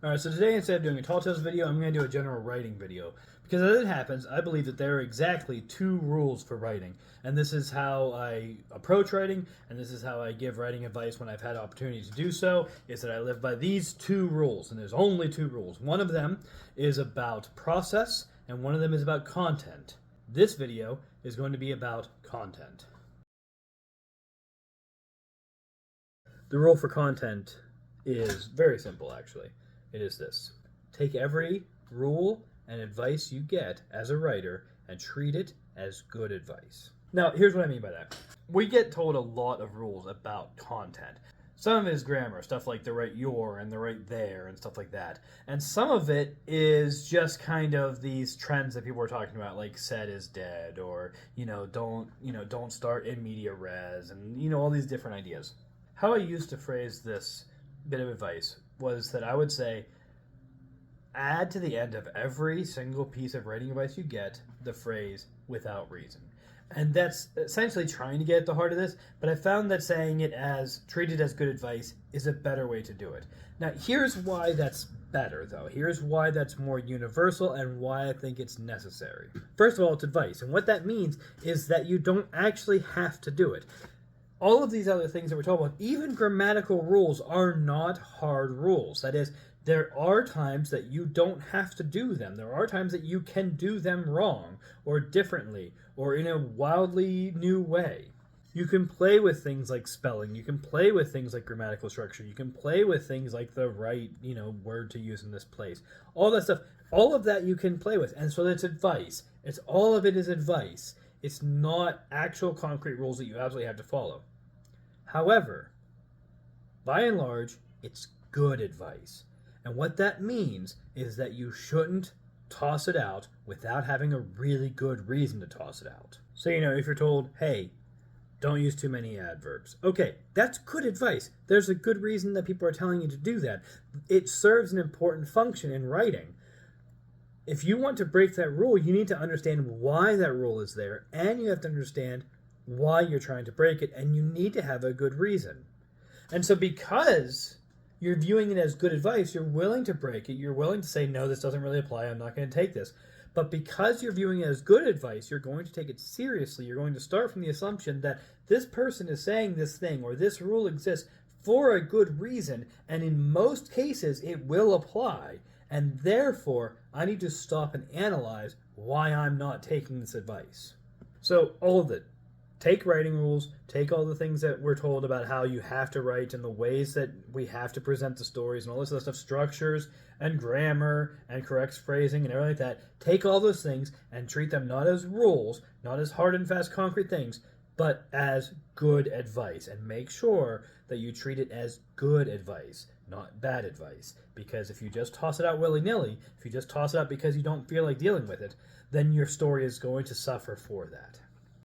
Alright, so today instead of doing a tall tales video, I'm going to do a general writing video. Because as it happens, I believe that there are exactly 2 rules for writing. And this is how I approach writing, and this is how I give writing advice when I've had opportunity to do so, is that I live by these 2 rules. And there's only 2 rules. One of them is about process, and one of them is about content. This video is going to be about content. The rule for content is very simple, actually. It is this: take every rule and advice you get as a writer and treat it as good advice. Now, here's what I mean by that. We get told a lot of rules about content. Some of it is grammar, stuff like the right your and the right there and stuff like that. And some of it is just kind of these trends that people are talking about, like said is dead, or don't start in media res, and all these different ideas. How I used to phrase this bit of advice was that I would say, add to the end of every single piece of writing advice you get the phrase without reason. And that's essentially trying to get at the heart of this, but I found that saying it as treated as good advice is a better way to do it. Now, here's why that's better, though. Here's why that's more universal and why I think it's necessary. First of all, it's advice, and what that means is that you don't actually have to do it. All of these other things that we're talking about, even grammatical rules, are not hard rules. That is, there are times that you don't have to do them. There are times that you can do them wrong, or differently, or in a wildly new way. You can play with things like spelling. You can play with things like grammatical structure. You can play with things like the right, word to use in this place. All that stuff, all of that you can play with. And so that's advice. All of it is advice. It's not actual concrete rules that you absolutely have to follow. However, by and large, it's good advice. And what that means is that you shouldn't toss it out without having a really good reason to toss it out. So, if you're told, hey, don't use too many adverbs. Okay, that's good advice. There's a good reason that people are telling you to do that. It serves an important function in writing. If you want to break that rule, you need to understand why that rule is there, and you have to understand why you're trying to break it, and you need to have a good reason. And so because you're viewing it as good advice, you're willing to break it, you're willing to say, no, this doesn't really apply, I'm not going to take this. But because you're viewing it as good advice, you're going to take it seriously. You're going to start from the assumption that this person is saying this thing, or this rule exists for a good reason, and in most cases it will apply, and therefore I need to stop and analyze why I'm not taking this advice. So all of it. Take writing rules, take all the things that we're told about how you have to write and the ways that we have to present the stories and all this other stuff, structures and grammar and correct phrasing and everything like that. Take all those things and treat them not as rules, not as hard and fast concrete things, but as good advice. And make sure that you treat it as good advice, not bad advice. Because if you just toss it out willy-nilly, if you just toss it out because you don't feel like dealing with it, then your story is going to suffer for that.